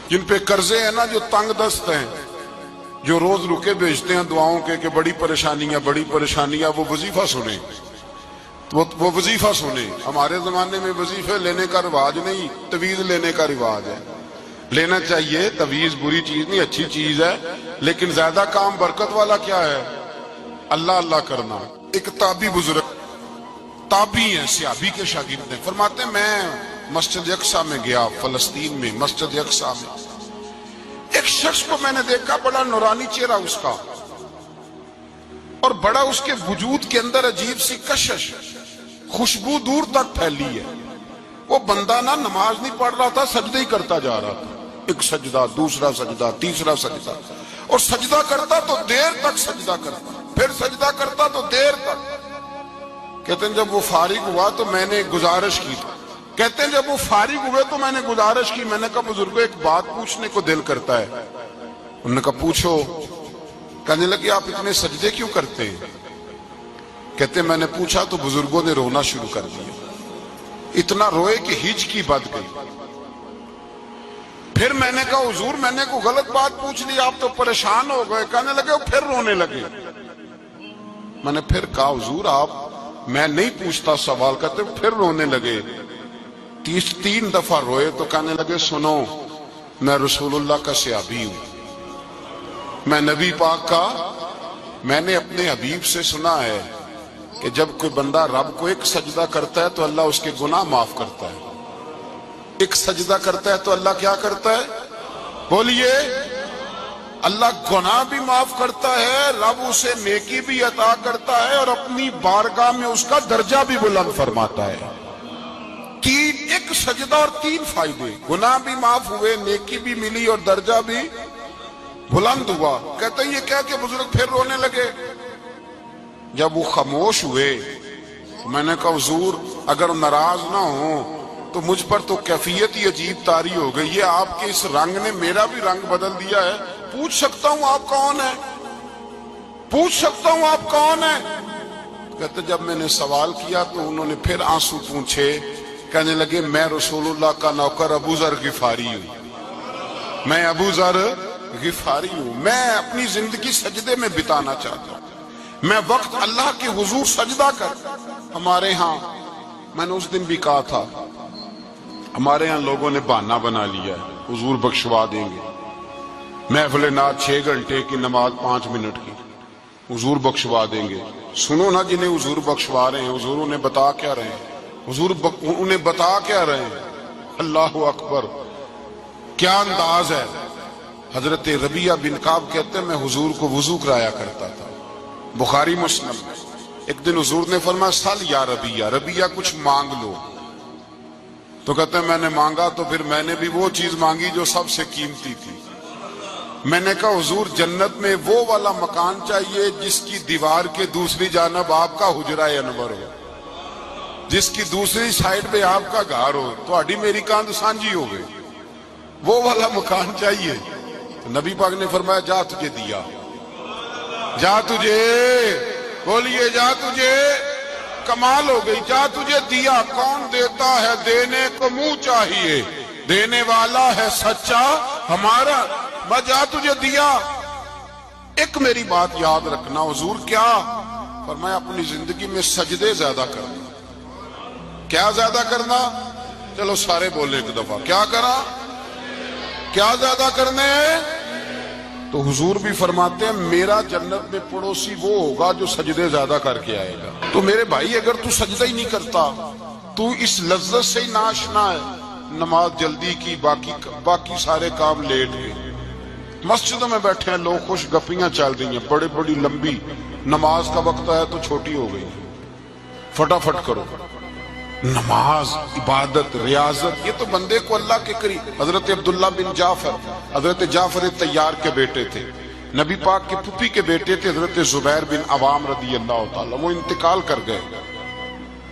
جن پہ قرضے ہیں نا، جو تنگ دست ہیں، جو روز رکے بھیجتے ہیں دعاؤں کے کہ بڑی پریشانیاں بڑی پریشانیاں، وہ وظیفہ سنیں، وہ وظیفہ سنیں۔ ہمارے زمانے میں وظیفے لینے کا رواج نہیں، تویز لینے کا رواج ہے۔ لینا چاہیے، تویز بری چیز نہیں، اچھی چیز ہے، لیکن زیادہ کام برکت والا کیا ہے؟ اللہ اللہ کرنا۔ ایک تابعی بزرگ، تابعی ہیں، صحابی کے شاگرد ہیں، فرماتے ہیں میں مسجد اقصی میں گیا، فلسطین میں مسجد اقصی میں ایک شخص کو میں نے دیکھا، بڑا نورانی چہرہ اس کا، اور بڑا اس کے وجود کے اندر عجیب سی کشش، خوشبو دور تک پھیلی ہے۔ وہ بندہ نا نماز نہیں پڑھ رہا تھا، سجدہ ہی کرتا جا رہا تھا، ایک سجدہ، دوسرا سجدہ، تیسرا سجدہ، اور سجدہ کرتا تو دیر تک سجدہ کرتا، پھر سجدہ کرتا تو دیر تک۔ کہتے ہیں جب وہ فارغ ہوا تو میں نے گزارش کی، کہتے ہیں جب وہ فارغ ہوئے تو میں نے گزارش کی، میں نے کہا بزرگوں ایک بات پوچھنے کو دل کرتا ہے۔ انہوں نے کہا پوچھو۔ کہنے لگے آپ اتنے سجدے کیوں کرتے ہیں؟ کہتے ہیں میں نے پوچھا تو بزرگوں نے رونا شروع کر دیا، اتنا روئے کہ ہچکی بد گئی۔ پھر میں نے کہا حضور میں نے کوئی غلط بات پوچھ لی، آپ تو پریشان ہو گئے؟ کہنے لگے وہ پھر رونے لگے۔ میں نے پھر کہا حضور آپ، میں نہیں پوچھتا سوال، کرتے پھر رونے لگے۔ 3 دفعہ روئے تو کہنے لگے سنو، میں رسول اللہ کا صحابی ہوں، میں نبی پاک کا، میں نے اپنے حبیب سے سنا ہے کہ جب کوئی بندہ رب کو ایک سجدہ کرتا ہے تو اللہ اس کے گناہ معاف کرتا ہے۔ ایک سجدہ کرتا ہے تو اللہ کیا کرتا ہے؟ بولیے، اللہ گناہ بھی معاف کرتا ہے، رب اسے نیکی بھی عطا کرتا ہے، اور اپنی بارگاہ میں اس کا درجہ بھی بلند فرماتا ہے۔ ایک سجدہ اور 3 فائدے، گناہ بھی معاف ہوئے، نیکی بھی ملی، اور درجہ بھی بلند ہوا۔ کہتے ہیں یہ کیا کہ بزرگ پھر رونے لگے۔ جب وہ خاموش ہوئے تو میں نے کہا حضور اگر ناراض نہ ہوں تو مجھ پر تو کیفیت ہی عجیب طاری ہو گئی ہے، آپ کے اس رنگ نے میرا بھی رنگ بدل دیا ہے، پوچھ سکتا ہوں آپ کون ہیں؟ پوچھ سکتا ہوں آپ کون ہیں؟ کہتے جب میں نے سوال کیا تو انہوں نے پھر آنسو پوچھے، کہنے لگے میں رسول اللہ کا نوکر ابو ذر غفاری ہوں، میں ابو ذر غفاری ہوں، میں اپنی زندگی سجدے میں بتانا چاہتا ہوں، میں وقت اللہ کے حضور سجدہ کر۔ ہمارے ہاں میں نے اس دن بھی کہا تھا، ہمارے ہاں لوگوں نے بہانہ بنا لیا ہے حضور بخشوا دیں گے، محفل نعت 6 گھنٹے کی، نماز 5 منٹ کی، حضور بخشوا دیں گے۔ سنو نا جنہیں حضور بخشوا رہے ہیں، حضور انہیں بتا کیا رہے ہیں؟ حضور انہیں بتا کیا رہے ہیں؟ اللہ اکبر، کیا انداز ہے۔ حضرت ربیعہ بن کعب کہتے ہیں میں حضور کو وضو کرایا کرتا تھا، بخاری مسلم میں۔ ایک دن حضور نے فرمایا سل یا ربیعہ، ربیعہ کچھ مانگ لو، تو کہتے ہیں میں نے مانگا تو پھر میں نے بھی وہ چیز مانگی جو سب سے قیمتی تھی۔ میں نے کہا حضور جنت میں وہ والا مکان چاہیے جس کی دیوار کے دوسری جانب آپ کا حجرہ انور ہو، جس کی دوسری سائیڈ پہ آپ کا گھر ہو، تو ہڈی میری کاند سانجی ہو گئی، وہ والا مکان چاہیے۔ تو نبی پاک نے فرمایا جا تجھے دیا، جا تجھے، بولیے جا تجھے، کمال ہو گئی، جا تجھے دیا۔ کون دیتا ہے؟ دینے کو منہ چاہیے، دینے والا ہے سچا ہمارا، میں جا تجھے دیا۔ ایک میری بات یاد رکھنا، حضور کیا فرمایا؟ اپنی زندگی میں سجدے زیادہ کرنا۔ کیا زیادہ کرنا؟ چلو سارے بولے ایک دفعہ، کیا کرا؟ کیا زیادہ کرنے؟ تو حضور بھی فرماتے ہیں میرا جنت میں پڑوسی وہ ہوگا جو سجدے زیادہ کر کے آئے گا۔ تو میرے بھائی اگر تو سجدہ ہی نہیں کرتا، تو اس لذت سے ہی ناشنا ہے، نماز جلدی کی، باقی سارے کام لیٹ گئے، مسجدوں میں بیٹھے ہیں لوگ، خوش گپیاں چل رہی ہیں، بڑی بڑی لمبی، نماز کا وقت آیا تو چھوٹی ہو گئی، فٹافٹ کرو۔ نماز، عبادت، ریاضت، یہ تو بندے کو اللہ کے قریب۔ حضرت عبداللہ بن جعفر، حضرت جعفر طیار کے بیٹے تھے، نبی پاک کی پھوپھی کے بیٹے تھے، حضرت زبیر بن عوام رضی اللہ تعالیٰ، وہ انتقال کر گئے۔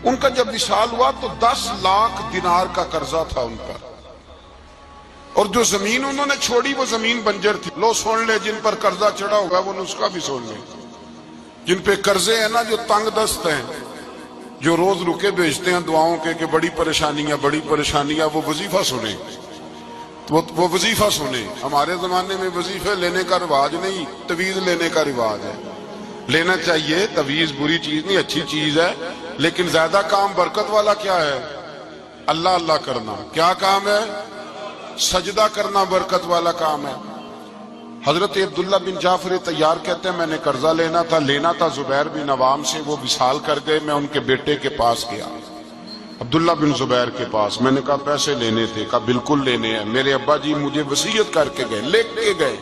ان کا جب وصال ہوا تو 10 لاکھ دینار کا قرضہ تھا ان پر، اور جو زمین انہوں نے چھوڑی وہ زمین بنجر تھی۔ لو سن لے، جن پر قرضہ چڑھا ہوگا وہ نسخہ بھی سن لے، جن پہ قرضے ہیں نا، جو تنگ دست ہیں، جو روز رکے بھیجتے ہیں دعاؤں کے کہ بڑی پریشانیاں بڑی پریشانیاں، وہ وظیفہ سنیں، وہ وظیفہ سنے. ہمارے زمانے میں وظیفے لینے کا رواج نہیں، تویز لینے کا رواج ہے. لینا چاہیے، تویز بری چیز نہیں، اچھی چیز ہے، لیکن زیادہ کام برکت والا کیا ہے؟ اللہ اللہ کرنا. کیا کام ہے؟ سجدہ کرنا برکت والا کام ہے. حضرت عبداللہ بن جعفر طیار کہتے ہیں میں نے قرضہ لینا تھا زبیر بن عوام سے، وہ وصال کر گئے. میں ان کے بیٹے کے پاس گیا، عبداللہ بن زبیر کے پاس. میں نے کہا پیسے لینے تھے. کہا بالکل لینے ہیں، میرے ابا جی مجھے وصیت کر کے گئے، لکھ کے گئے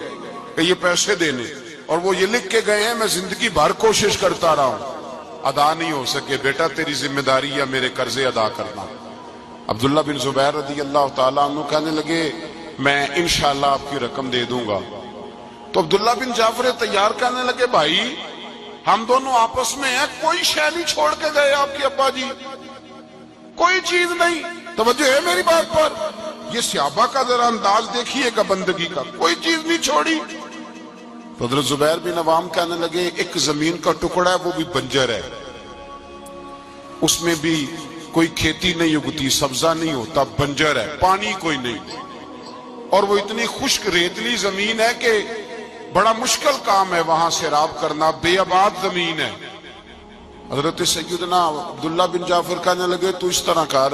کہ یہ پیسے دینے، اور وہ یہ لکھ کے گئے ہیں. میں زندگی بھر کوشش کرتا رہا ہوں، ادا نہیں ہو سکے. بیٹا تیری ذمہ داری ہے میرے قرضے ادا کرنا. عبداللہ بن زبیر رضی اللہ تعالیٰ عنہ کہنے لگے میں انشاءاللہ آپ کی رقم دے دوں گا. تو عبداللہ بن جعفر طیار کہنے لگے بھائی ہم دونوں آپس میں ہیں، کوئی شے نہیں چھوڑ کے گئے آپ کے ابا جی، کوئی چیز نہیں. توجہ ہے میری بات پر؟ یہ صحابہ کا ذرا انداز دیکھیے گا بندگی کا، کوئی چیز نہیں چھوڑی. تو حضرت زبیر بن عوام کہنے لگے ایک زمین کا ٹکڑا ہے، وہ بھی بنجر ہے، اس میں بھی کوئی کھیتی نہیں اگتی، سبزہ نہیں ہوتا، بنجر ہے، پانی کوئی نہیں، اور وہ اتنی خشک ریتلی زمین ہے کہ بڑا مشکل کام ہے وہاں سیراب کرنا، بے آباد زمین ہے. حضرت سیدنا عبداللہ بن جعفر کہنے لگے تو اس طرح کر،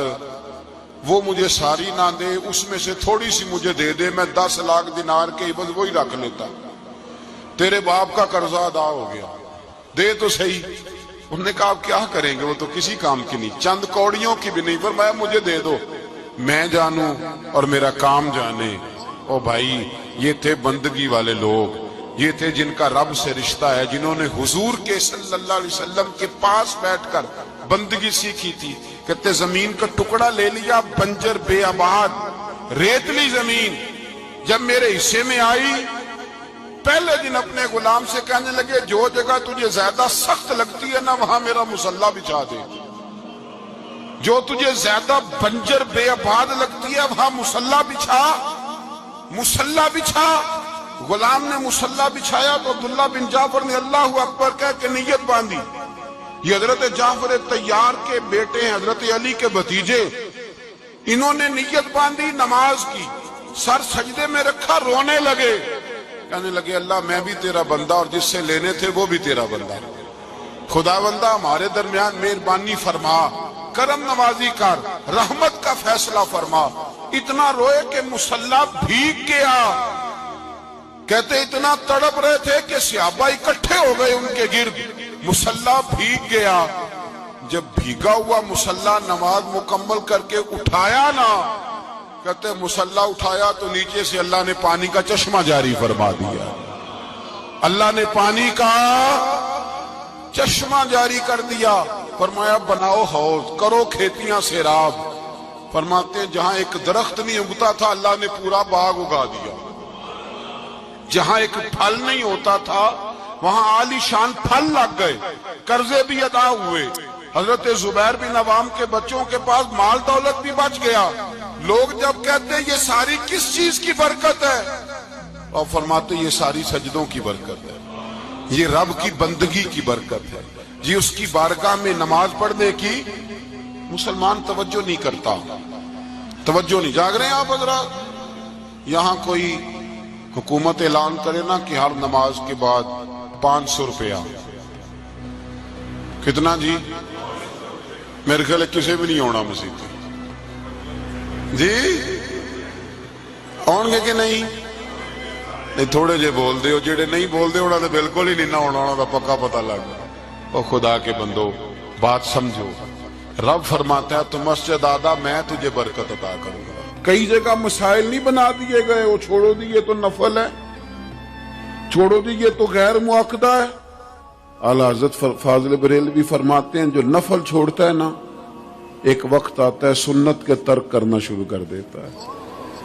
وہ مجھے ساری نہ دے، اس میں سے تھوڑی سی مجھے دے دے، میں 10 لاکھ دینار کے عوض وہی رکھ لیتا، تیرے باپ کا قرضہ ادا ہو گیا، دے تو صحیح. انہوں نے کہا آپ کیا کریں گے، وہ تو کسی کام کی نہیں، چند کوڑیوں کی بھی نہیں. فرمایا مجھے دے دو، میں جانوں اور میرا کام جانے. او بھائی یہ تھے بندگی والے لوگ، یہ تھے جن کا رب سے رشتہ ہے، جنہوں نے حضور کے صلی اللہ علیہ وسلم کے پاس بیٹھ کر بندگی سیکھی تھی. کہتے زمین کا ٹکڑا لے لیا، بنجر بے آباد ریتلی زمین، جب میرے حصے میں آئی پہلے دن اپنے غلام سے کہنے لگے جو جگہ تجھے زیادہ سخت لگتی ہے نا وہاں میرا مصلی بچھا دے، جو تجھے زیادہ بنجر بے آباد لگتی ہے وہاں مصلی بچھا، مصلی بچھا. غلام نے مصلی بچھایا تو عبداللہ بن جعفر نے اللہ اکبر کہہ کے نیت باندھی. یہ حضرت جعفر طیار کے بیٹے ہیں، حضرت علی کے بھتیجے. انہوں نے نیت باندھی نماز کی، سر سجدے میں رکھا، رونے لگے، کہنے لگے اللہ میں بھی تیرا بندہ اور جس سے لینے تھے وہ بھی تیرا بندہ، خدا بندہ ہمارے درمیان مہربانی فرما، کرم نوازی کر، رحمت کا فیصلہ فرما. اتنا روئے کہ مصلی بھیگ گیا. کہتے اتنا تڑپ رہے تھے کہ صحابہ اکٹھے ہو گئے ان کے گرد، مصلی بھیگ گیا. جب بھیگا ہوا مصلی نماز مکمل کر کے اٹھایا نا، کہتے مصلی اٹھایا تو نیچے سے اللہ نے پانی کا چشمہ جاری فرما دیا، اللہ نے پانی کا چشمہ جاری کر دیا. فرمایا بناؤ حوض، کرو کھیتیاں سیراب. فرماتے ہیں جہاں ایک درخت نہیں اگتا تھا اللہ نے پورا باغ اگا دیا، جہاں ایک پھل نہیں ہوتا تھا وہاں عالی شان پھل لگ گئے، قرضے بھی ادا ہوئے. حضرت زبیر بن عوام کے بچوں کے پاس مال دولت بھی بچ گیا. لوگ جب کہتے ہیں یہ ساری کس چیز کی برکت ہے، اور فرماتے یہ ساری سجدوں کی برکت ہے، یہ رب کی بندگی کی برکت ہے جی. اس کی بارگاہ میں نماز پڑھنے کی مسلمان توجہ نہیں کرتا، توجہ نہیں. جاگ رہے ہیں آپ حضرات؟ یہاں کوئی حکومت اعلان کرے نا کہ ہر نماز کے بعد 500 روپیہ، کتنا جی؟ میرے خیال ہے کسی بھی نہیں ہونا مسجد جی، آؤ گے کہ نہیں؟ تھوڑے جے بول دے ہو، جڑے نہیں بول دے انہوں نے بالکل ہی نہیں نہ ہونا، انہوں نے پکا پتہ لگ. او خدا کے بندو بات سمجھو، رب فرماتا ہے تو مسجد آدھا میں تجھے برکت عطا کروں گا. کئی جگہ مسائل نہیں بنا دیے گئے، وہ چھوڑو دیے تو نفل ہے، چھوڑو دیے تو غیر مؤکدہ ہے. اعلیٰ حضرت فاضل بریلوی فرماتے ہیں جو نفل چھوڑتا ہے نا ایک وقت آتا ہے سنت کے ترک کرنا شروع کر دیتا ہے،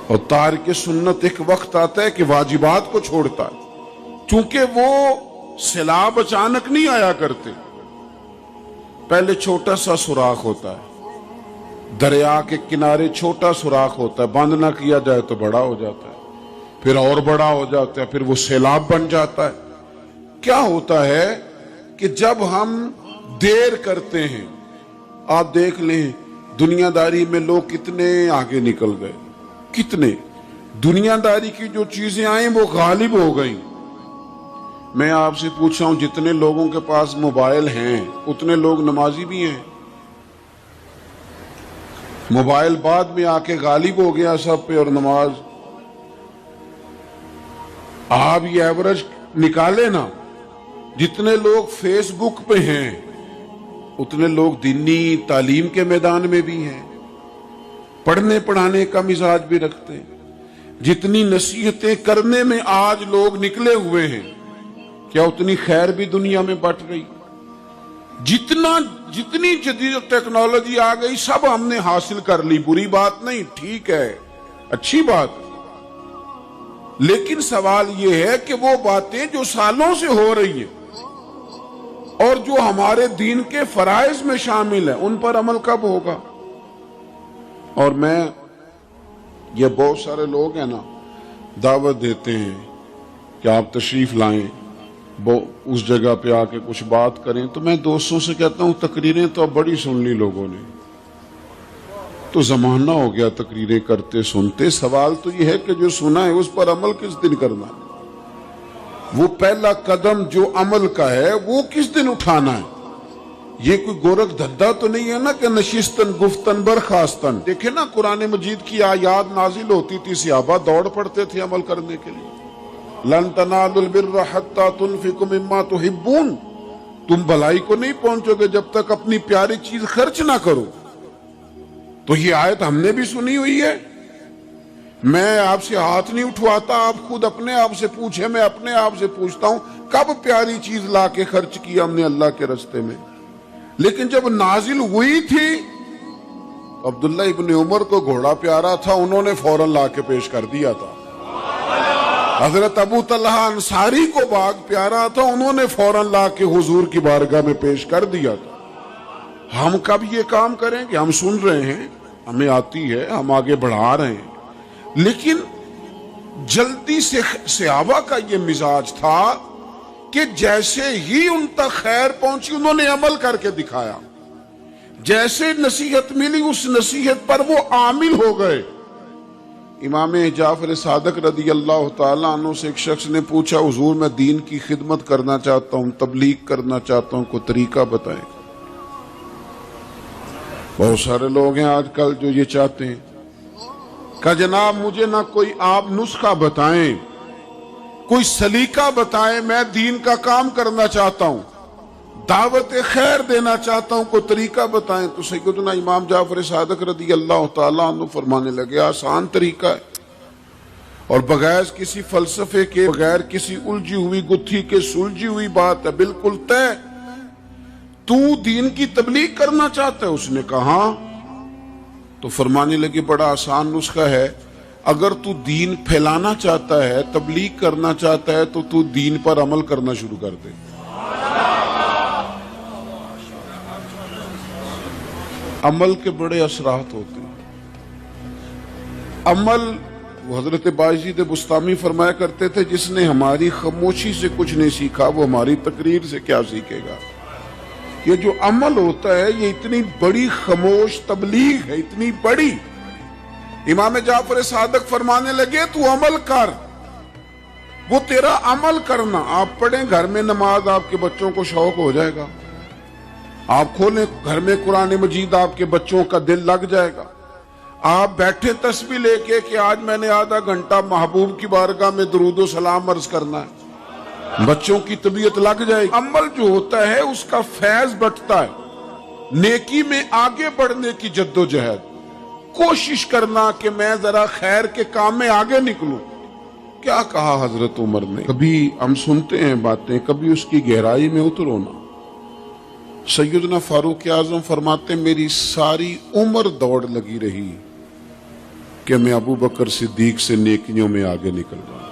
اور تارک سنت ایک وقت آتا ہے کہ واجبات کو چھوڑتا ہے. چونکہ وہ سیلاب اچانک نہیں آیا کرتے، پہلے چھوٹا سا سوراخ ہوتا ہے، دریا کے کنارے چھوٹا سوراخ ہوتا ہے، بند نہ کیا جائے تو بڑا ہو جاتا ہے، پھر اور بڑا ہو جاتا ہے، پھر وہ سیلاب بن جاتا ہے. کیا ہوتا ہے کہ جب ہم دیر کرتے ہیں، آپ دیکھ لیں دنیا داری میں لوگ کتنے آگے نکل گئے، کتنے دنیا داری کی جو چیزیں آئیں وہ غالب ہو گئیں. میں آپ سے پوچھ رہا ہوں جتنے لوگوں کے پاس موبائل ہیں اتنے لوگ نمازی بھی ہیں؟ موبائل بعد میں آ کے غالب ہو گیا سب پہ اور نماز. آپ یہ ایوریج نکالے نا، جتنے لوگ فیس بک پہ ہیں اتنے لوگ دینی تعلیم کے میدان میں بھی ہیں، پڑھنے پڑھانے کا مزاج بھی رکھتے ہیں. جتنی نصیحتیں کرنے میں آج لوگ نکلے ہوئے ہیں، کیا اتنی خیر بھی دنیا میں بٹ رہی؟ جتنی جدید ٹیکنالوجی آ گئی سب ہم نے حاصل کر لی، بری بات نہیں، ٹھیک ہے، اچھی بات. لیکن سوال یہ ہے کہ وہ باتیں جو سالوں سے ہو رہی ہیں اور جو ہمارے دین کے فرائض میں شامل ہیں ان پر عمل کب ہوگا؟ اور یہ بہت سارے لوگ ہیں نا دعوت دیتے ہیں کہ آپ تشریف لائیں، اس جگہ پہ آ کے کچھ بات کریں، تو میں دوستوں سے کہتا ہوں تقریریں تو اب بڑی سن لی لوگوں نے، تو زمانہ ہو گیا تقریریں کرتے سنتے. سوال تو یہ ہے کہ جو سنا ہے اس پر عمل کس دن کرنا ہے؟ وہ پہلا قدم جو عمل کا ہے وہ کس دن اٹھانا ہے؟ یہ کوئی گورکھ دھندا تو نہیں ہے نا کہ نشستن گفتن برخاستن. دیکھیں نا قرآن مجید کی آیات نازل ہوتی تھی، صحابہ دوڑ پڑتے تھے عمل کرنے کے لیے. لن تنالوا البر حتى تنفقوا مما تحبون، تم بھلائی کو نہیں پہنچو گے جب تک اپنی پیاری چیز خرچ نہ کرو. تو یہ آیت ہم نے بھی سنی ہوئی ہے. میں آپ سے ہاتھ نہیں اٹھواتا، آپ خود اپنے آپ سے پوچھیں، میں اپنے آپ سے پوچھتا ہوں کب پیاری چیز لا کے خرچ کی ہم نے اللہ کے راستے میں؟ لیکن جب نازل ہوئی تھی، عبداللہ ابن عمر کو گھوڑا پیارا تھا، انہوں نے فوراً لا کے پیش کر دیا تھا. حضرت ابو طلحہ انصاری کو باغ پیارا تھا، انہوں نے فوراً لا کے حضور کی بارگاہ میں پیش کر دیا تھا. ہم کب یہ کام کریں کہ ہم سن رہے ہیں، ہمیں آتی ہے، ہم آگے بڑھا رہے ہیں، لیکن جلدی سے صحابہ کا یہ مزاج تھا کہ جیسے ہی ان تک خیر پہنچی انہوں نے عمل کر کے دکھایا. جیسے نصیحت ملی اس نصیحت پر وہ عامل ہو گئے. امام جعفر صادق رضی اللہ تعالیٰ عنہ سے ایک شخص نے پوچھا، حضور میں دین کی خدمت کرنا چاہتا ہوں، تبلیغ کرنا چاہتا ہوں، کوئی طریقہ بتائیں. بہت سارے لوگ ہیں آج کل جو یہ چاہتے ہیں کہ جناب مجھے نہ کوئی آپ نسخہ بتائیں، کوئی سلیقہ بتائیں، میں دین کا کام کرنا چاہتا ہوں، دعوت خیر دینا چاہتا ہوں، کوئی طریقہ بتائیں. تو سیدنا امام جعفر صادق رضی اللہ تعالیٰ عنہ فرمانے لگے، آسان طریقہ ہے اور بغیر کسی فلسفے کے، بغیر کسی الجھی ہوئی گتھی کے سلجھی ہوئی بات ہے، بالکل طے. تو دین کی تبلیغ کرنا چاہتا ہے؟ اس نے کہا ہاں. تو فرمانے لگے بڑا آسان نسخہ ہے، اگر تو دین پھیلانا چاہتا ہے، تبلیغ کرنا چاہتا ہے تو دین پر عمل کرنا شروع کر دے. عمل کے بڑے اثرات ہوتے ہیں. عمل، حضرت باجید بستامی فرمایا کرتے تھے، جس نے ہماری خاموشی سے کچھ نہیں سیکھا وہ ہماری تقریر سے کیا سیکھے گا. یہ جو عمل ہوتا ہے یہ اتنی بڑی خاموش تبلیغ ہے، اتنی بڑی. امام جعفر صادق فرمانے لگے تو عمل کر، وہ تیرا عمل کرنا. آپ پڑھیں گھر میں نماز، آپ کے بچوں کو شوق ہو جائے گا. آپ کھولیں گھر میں قرآن مجید، آپ کے بچوں کا دل لگ جائے گا. آپ بیٹھے تسبیح لے کے کہ آج میں نے آدھا گھنٹہ محبوب کی بارگاہ میں درود و سلام عرض کرنا ہے، بچوں کی طبیعت لگ جائے گی. عمل جو ہوتا ہے اس کا فیض بٹتا ہے. نیکی میں آگے بڑھنے کی جد و جہد، کوشش کرنا کہ میں ذرا خیر کے کام میں آگے نکلوں. کیا کہا حضرت عمر نے؟ کبھی ہم سنتے ہیں باتیں، کبھی اس کی گہرائی میں اترو نا. سیدنا فاروق اعظم فرماتے میری ساری عمر دوڑ لگی رہی کہ میں ابو بکر صدیق سے نیکیوں میں آگے نکل جاؤں.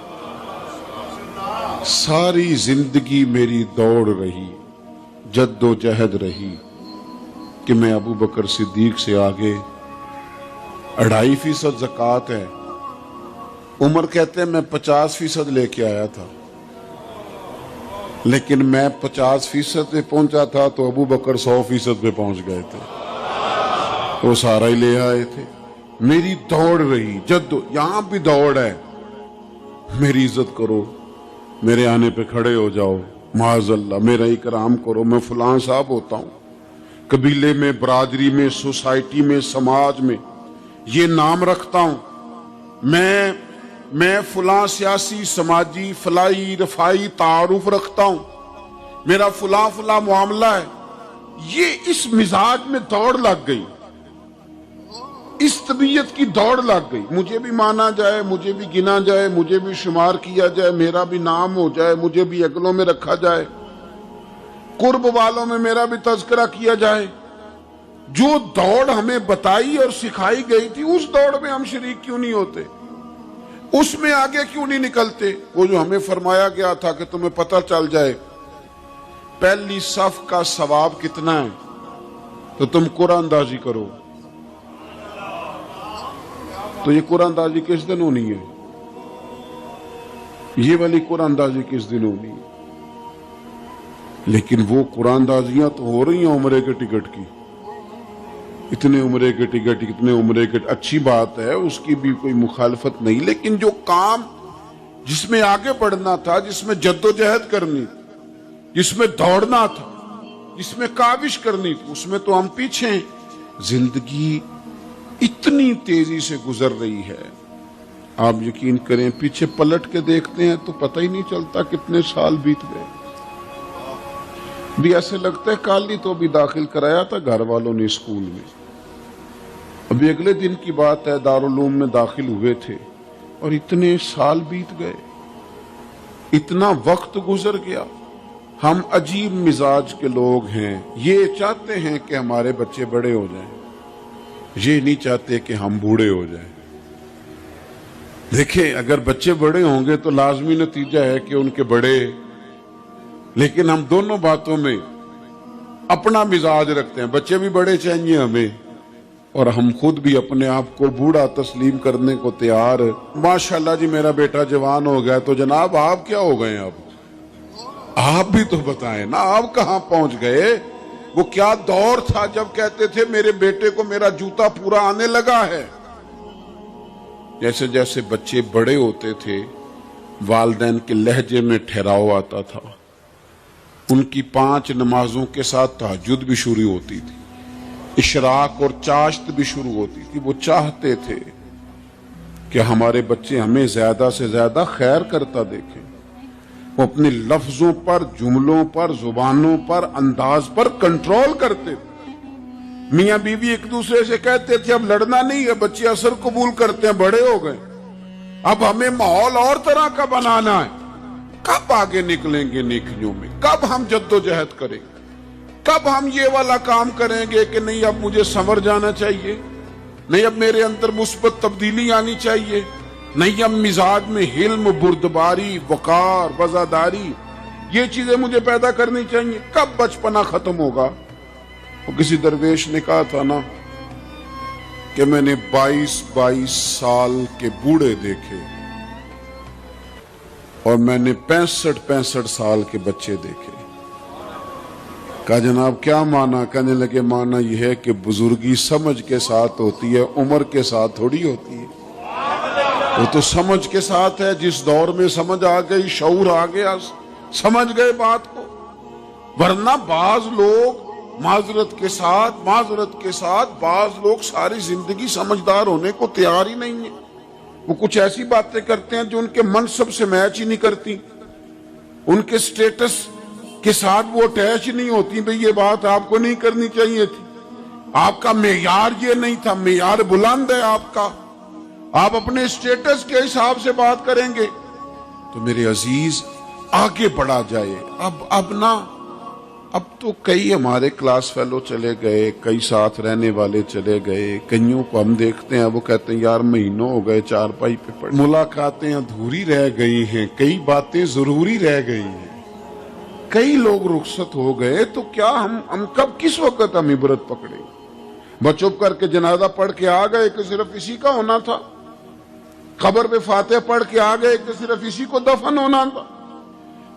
ساری زندگی میری دوڑ رہی، جد و جہد رہی کہ میں ابو بکر صدیق سے آگے. 2.5% زکوٰۃ ہے. عمر کہتے ہیں میں 50% لے کے آیا تھا، لیکن میں 50% پہ پہنچا تھا تو ابو بکر 100% پہ پہنچ گئے تھے. وہ سارا ہی لے آئے تھے. میری دوڑ رہی یہاں بھی دوڑ ہے. میری عزت کرو, میرے آنے پہ کھڑے ہو جاؤ, معاذ اللہ میرا اکرام کرو, میں فلاں صاحب ہوتا ہوں. قبیلے میں, برادری میں, سوسائٹی میں, سماج میں یہ نام رکھتا ہوں. میں فلاں سیاسی, سماجی, فلائی, رفائی تعارف رکھتا ہوں. میرا فلاں معاملہ ہے. یہ اس مزاج میں دوڑ لگ گئی, اس طبیعت کی دوڑ لگ گئی. مجھے بھی مانا جائے, مجھے بھی گنا جائے, مجھے بھی شمار کیا جائے, میرا بھی نام ہو جائے, مجھے بھی اگلوں میں رکھا جائے, قرب والوں میں میرا بھی تذکرہ کیا جائے. جو دوڑ ہمیں بتائی اور سکھائی گئی تھی, اس دوڑ میں ہم شریک کیوں نہیں ہوتے؟ اس میں آگے کیوں نہیں نکلتے؟ وہ جو ہمیں فرمایا گیا تھا کہ تمہیں پتہ چل جائے پہلی صف کا ثواب کتنا ہے تو تم قرآن اندازی کرو. تو یہ قرآن اندازی کس دن ہونی ہے؟ یہ والی قرآن اندازی کس دن ہونی ہے؟ لیکن وہ قرآن اندازیاں تو ہو رہی ہیں عمرے کے ٹکٹ کی. اتنے عمرے کے ٹکٹ, اتنے عمرے کے, اچھی بات ہے, اس کی بھی کوئی مخالفت نہیں. لیکن جو کام جس میں آگے بڑھنا تھا, جس میں جد و جہد کرنی تھی, جس میں دوڑنا تھا, جس میں کاوش کرنی تھی, اس میں تو ہم پیچھے ہیں. زندگی اتنی تیزی سے گزر رہی ہے, آپ یقین کریں پیچھے پلٹ کے دیکھتے ہیں تو پتہ ہی نہیں چلتا کتنے سال بیت گئے. بھی ایسے لگتا ہے کل ہی تو ابھی داخل کرایا تھا گھر والوں نے اسکول میں, ابھی اگلے دن کی بات ہے دارالعلوم میں داخل ہوئے تھے اور اتنے سال بیت گئے, اتنا وقت گزر گیا. ہم عجیب مزاج کے لوگ ہیں, یہ چاہتے ہیں کہ ہمارے بچے بڑے ہو جائیں, یہ نہیں چاہتے کہ ہم بوڑھے ہو جائیں. دیکھیں اگر بچے بڑے ہوں گے تو لازمی نتیجہ ہے کہ ان کے بڑے, لیکن ہم دونوں باتوں میں اپنا مزاج رکھتے ہیں. بچے بھی بڑے چاہیے ہمیں اور ہم خود بھی اپنے آپ کو بوڑھا تسلیم کرنے کو تیار. ماشاءاللہ جی میرا بیٹا جوان ہو گیا, تو جناب آپ کیا ہو گئے؟ اب آپ بھی تو بتائیں نا, آپ کہاں پہنچ گئے؟ وہ کیا دور تھا جب کہتے تھے میرے بیٹے کو میرا جوتا پورا آنے لگا ہے. جیسے جیسے بچے بڑے ہوتے تھے والدین کے لہجے میں ٹھہراؤ آتا تھا, ان کی 5 نمازوں کے ساتھ تہجد بھی شروع ہوتی تھی, اشراق اور چاشت بھی شروع ہوتی تھی. وہ چاہتے تھے کہ ہمارے بچے ہمیں زیادہ سے زیادہ خیر کرتا دیکھیں. وہ اپنے لفظوں پر, جملوں پر, زبانوں پر, انداز پر کنٹرول کرتے تھے. میاں بیوی ایک دوسرے سے کہتے تھے اب لڑنا نہیں ہے, بچے اثر قبول کرتے ہیں, بڑے ہو گئے, اب ہمیں ماحول اور طرح کا بنانا ہے. کب آگے نکلیں گے نیکیوں میں؟ کب ہم جد و جہد کریں گے؟ کب ہم یہ والا کام کریں گے کہ نہیں اب مجھے سنور جانا چاہیے, نہیں اب میرے اندر مثبت تبدیلی آنی چاہیے, نہیں اب مزاج میں حلم, بردباری, وقار, وزاداری, یہ چیزیں مجھے پیدا کرنی چاہیے. کب بچپنا ختم ہوگا؟ وہ کسی درویش نے کہا تھا نا کہ میں نے 22 سال کے بوڑھے دیکھے اور میں نے 65 سال کے بچے دیکھے. کہا جناب کیا مانا؟ کہنے لگے مانا یہ ہے کہ بزرگی سمجھ کے ساتھ ہوتی ہے, عمر کے ساتھ تھوڑی ہوتی ہے. وہ تو سمجھ کے ساتھ ہے, جس دور میں سمجھ آ گئی, شعور آ گیا, سمجھ گئے بات کو. ورنہ بعض لوگ معذرت کے ساتھ بعض لوگ ساری زندگی سمجھدار ہونے کو تیار ہی نہیں ہیں. وہ کچھ ایسی باتیں کرتے ہیں جو ان کے منصب سے میچ ہی نہیں کرتی, ان کے سٹیٹس کے ساتھ وہ اٹیچ نہیں ہوتی. بھئی یہ بات آپ کو نہیں کرنی چاہیے تھی, آپ کا معیار یہ نہیں تھا, معیار بلند ہے آپ کا, آپ اپنے سٹیٹس کے حساب سے بات کریں گے. تو میرے عزیز آگے بڑھا جائے. اب تو کئی ہمارے کلاس فیلو چلے گئے, کئی ساتھ رہنے والے چلے گئے, کئیوں کو ہم دیکھتے ہیں وہ کہتے ہیں یار مہینوں ہو گئے چارپائی پہ پڑے, ملاقاتیں ادھوری رہ گئی ہیں, کئی باتیں ضروری رہ گئی ہیں, کئی لوگ رخصت ہو گئے. تو کیا ہم کب کس وقت ہم عبرت پکڑیں؟ بچپ کر کے جنازہ پڑھ کے آ گئے کہ صرف اسی کا ہونا تھا, قبر پہ فاتحہ پڑھ کے آ گئے کہ صرف اسی کو دفن ہونا تھا,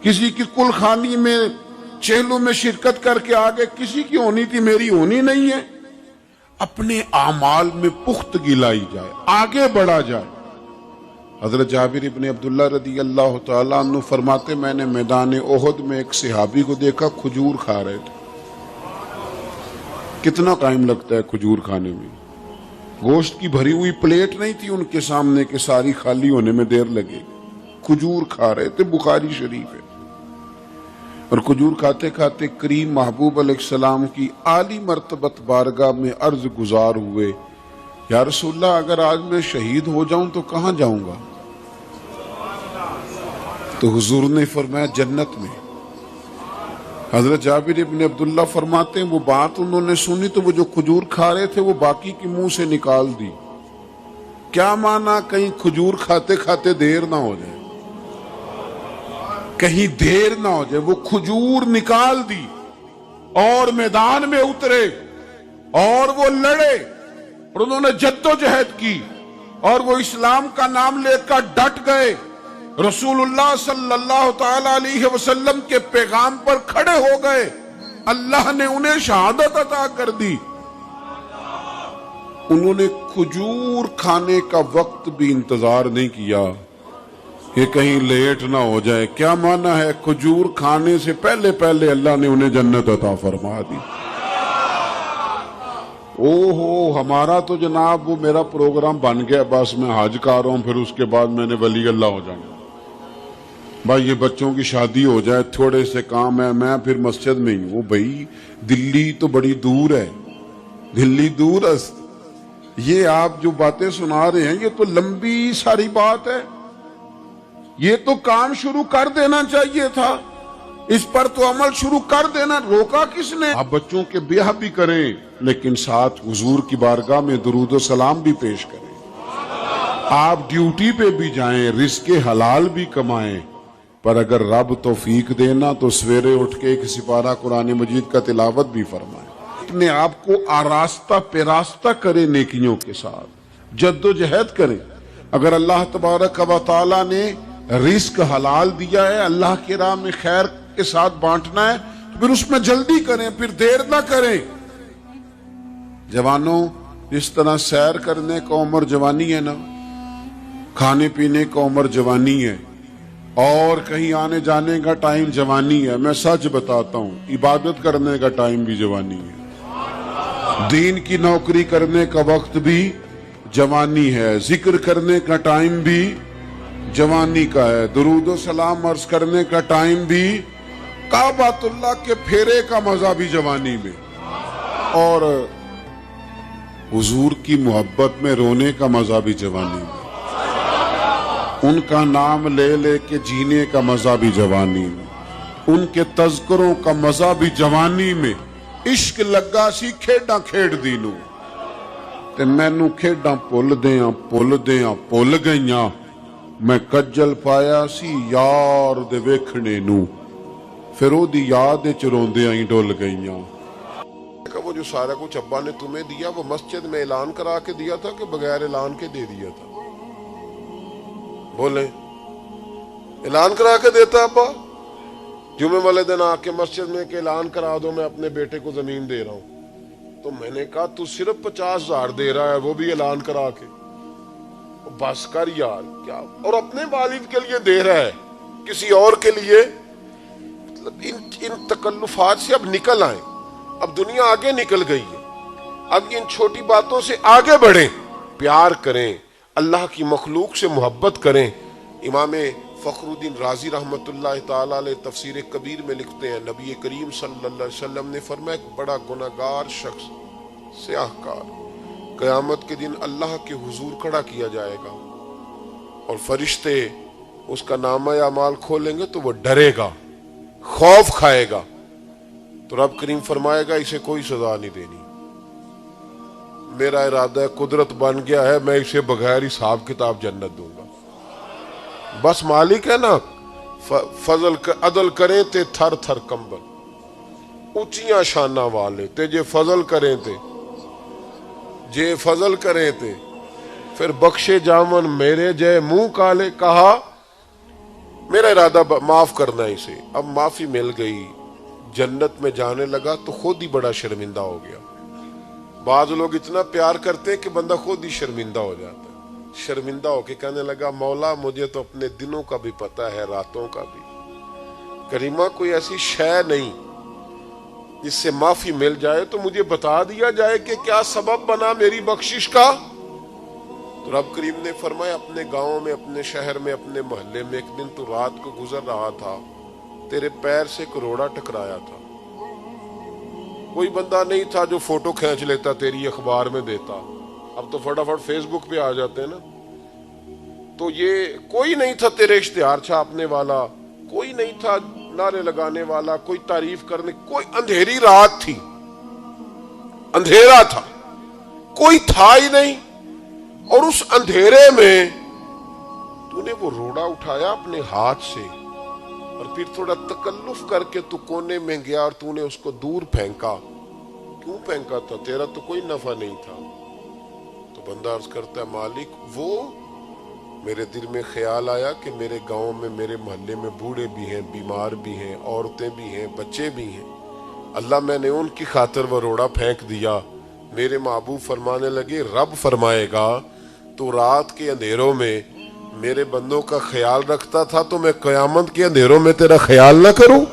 کسی کی کل خانی میں چہلوں میں شرکت کر کے آگے کسی کی ہونی تھی, میری ہونی نہیں ہے. اپنے اعمال میں پختگی لائی جائے، آگے بڑھا جائے۔ حضرت جابر ابن عبداللہ رضی اللہ تعالیٰ عنہ فرماتے میں نے میدان احد میں ایک صحابی کو دیکھا، کھجور کھا رہے تھے۔ کتنا ٹائم لگتا ہے کھجور کھانے میں؟ گوشت کی بھری ہوئی پلیٹ نہیں تھی ان کے سامنے کہ ساری خالی ہونے میں دیر لگے گی، کھجور کھا رہے تھے، بخاری شریف ہے۔ اور کھجور کھاتے کھاتے کریم محبوب علیہ السلام کی عالی مرتبت بارگاہ میں عرض گزار ہوئے، یا رسول اللہ اگر آج میں شہید ہو جاؤں تو کہاں جاؤں گا؟ تو حضور نے فرمایا جنت میں۔ حضرت جابر ابن عبداللہ فرماتے ہیں وہ بات انہوں نے سنی تو وہ جو کھجور کھا رہے تھے وہ باقی کے منہ سے نکال دی۔ کیا مانا؟ کہیں کھجور کھاتے کھاتے دیر نہ ہو جائے، کہیں دیر نہ ہو جائے۔ وہ کھجور نکال دی اور میدان میں اترے اور وہ لڑے اور انہوں نے جد و جہد کی اور وہ اسلام کا نام لے کر ڈٹ گئے، رسول اللہ صلی اللہ تعالی علیہ وسلم کے پیغام پر کھڑے ہو گئے، اللہ نے انہیں شہادت عطا کر دی۔ انہوں نے کھجور کھانے کا وقت بھی انتظار نہیں کیا کہ کہیں لیٹ نہ ہو جائے۔ کیا معنی ہے؟ کھجور کھانے سے پہلے پہلے اللہ نے انہیں جنت عطا فرما دی۔ ہمارا تو جناب وہ میرا پروگرام بن گیا، بس میں حج کر رہا ہوں، پھر اس کے بعد میں نے ولی اللہ ہو جانا۔ بھائی یہ بچوں کی شادی ہو جائے، تھوڑے سے کام ہے، میں پھر مسجد میں ہی ہوں۔ بھائی دلی تو بڑی دور ہے، دلی دور است۔ یہ آپ جو باتیں سنا رہے ہیں یہ تو لمبی ساری بات ہے، یہ تو کام شروع کر دینا چاہیے تھا، اس پر تو عمل شروع کر دینا، روکا کس نے؟ آپ بچوں کے بیاہ بھی کریں لیکن ساتھ حضور کی بارگاہ میں درود و سلام بھی پیش کریں۔ آپ ڈیوٹی پہ بھی جائیں، رزق حلال بھی کمائیں، پر اگر رب توفیق دینا تو سویرے اٹھ کے ایک سپارہ قرآن مجید کا تلاوت بھی فرمائیں۔ اپنے آپ کو آراستہ پیراستہ کریں، نیکیوں کے ساتھ جد و جہد کریں۔ اگر اللہ تبارک و تعالیٰ نے رزق حلال دیا ہے، اللہ کی راہ میں خیر کے ساتھ بانٹنا ہے، تو پھر اس میں جلدی کریں، پھر دیر نہ کریں۔ جوانوں، جس طرح سیر کرنے کا عمر جوانی ہے نا، کھانے پینے کا عمر جوانی ہے، اور کہیں آنے جانے کا ٹائم جوانی ہے، میں سچ بتاتا ہوں عبادت کرنے کا ٹائم بھی جوانی ہے، دین کی نوکری کرنے کا وقت بھی جوانی ہے، ذکر کرنے کا ٹائم بھی جوانی کا ہے، درود و سلام عرض کرنے کا ٹائم بھی، کعبۃ اللہ کے پھیرے کا مزہ بھی جوانی میں، اور حضور کی محبت میں رونے کا مزہ بھی جوانی میں، ان کا نام لے لے کے جینے کا مزہ بھی جوانی میں، ان کے تذکروں کا مزہ بھی جوانی میں۔ عشق لگا سی کھیڈاں کھیڈ دی نو، تے مینوں کھیڈاں پل گئیاں، میں کجل پایا سی یار دے ویکھنے نو، پھر او دی یاد وچ روندیاں ہی ڈل گئیاں۔ وہ جو سارا کچھ ابا نے تمہیں دیا وہ مسجد میں اعلان کرا کے دیا تھا کہ بغیر اعلان کے دے دیا تھا؟ بولیں، اعلان کرا کے دیتا ابا؟ جمعے والے دن آ کے مسجد میں کہ اعلان کرا دو میں اپنے بیٹے کو زمین دے رہا ہوں، تو میں نے کہا تو صرف 50,000 دے رہا ہے، وہ بھی اعلان کرا کے؟ بس کر یار، کیا اور اپنے والد کے لیے دے رہا ہے، کسی اور کے لیے؟ مطلب ان تکلفات سے اب نکل آئیں، اب دنیا آگے نکل گئی ہے، اب ان چھوٹی باتوں سے آگے بڑھیں، پیار کریں، اللہ کی مخلوق سے محبت کریں۔ امام فخر الدین رازی رحمت اللہ تعالی علیہ تفسیر کبیر میں لکھتے ہیں، نبی کریم صلی اللہ علیہ وسلم نے فرمایا ایک بڑا گناہگار شخص، سیاہ کار، قیامت کے دن اللہ کے حضور کھڑا کیا جائے گا اور فرشتے اس کا نامہ اعمال کھولیں گے تو وہ ڈرے گا، خوف کھائے گا، تو رب کریم فرمائے گا اسے کوئی سزا نہیں دینی، میرا ارادہ ہے، قدرت بن گیا ہے، میں اسے بغیر حساب کتاب جنت دوں گا۔ بس مالک ہے نا، فضل عدل کریں تے تھر تھر کمبل، اونچیاں شانہ والے تے جے فضل کریں تے پھر بخشے جامن میرے جے منہ کالے، کہا میرا ارادہ معاف کرنا اسے، اب معافی مل گئی، جنت میں جانے لگا تو خود ہی بڑا شرمندہ ہو گیا۔ بعض لوگ اتنا پیار کرتے ہیں کہ بندہ خود ہی شرمندہ ہو جاتا ہے، شرمندہ ہو کے کہنے لگا مولا مجھے تو اپنے دنوں کا بھی پتہ ہے، راتوں کا بھی۔ کریمہ کوئی ایسی شے نہیں جس سے معافی مل جائے تو مجھے بتا دیا جائے کہ کیا سبب بنا میری بخشش کا۔ تو رب کریم نے فرمایا اپنے گاؤں میں، اپنے شہر میں، اپنے محلے میں ایک دن تو رات کو گزر رہا تھا، تیرے پیر سے ایک روڑا ٹکرایا تھا۔ کوئی بندہ نہیں تھا جو فوٹو کھینچ لیتا تیری اخبار میں دیتا، اب تو فٹافٹ فیس بک پہ آ جاتے ہیں نا۔ تو یہ کوئی نہیں تھا تیرے اشتہار چھاپنے والا، کوئی نہیں تھا نعرے لگانے والا، کوئی تعریف کرنے، کوئی اندھیری رات تھی، اندھیرا تھا، کوئی تھا ہی نہیں، اور اس اندھیرے میں تو نے وہ روڑا اٹھایا اپنے ہاتھ سے، اور پھر تھوڑا تکلف کر کے تو کونے میں گیا اور تو نے اس کو دور پھینکا۔ کیوں پھینکا تھا؟ تیرا تو کوئی نفع نہیں تھا۔ تو بندہ عرض کرتا ہے مالک وہ میرے دل میں خیال آیا کہ میرے گاؤں میں، میرے محلے میں بوڑھے بھی ہیں، بیمار بھی ہیں، عورتیں بھی ہیں، بچے بھی ہیں، اللہ میں نے ان کی خاطر وہ روڑا پھینک دیا۔ میرے محبوب فرمانے لگے رب فرمائے گا تو رات کے اندھیروں میں میرے بندوں کا خیال رکھتا تھا تو میں قیامت کے اندھیروں میں تیرا خیال نہ کروں؟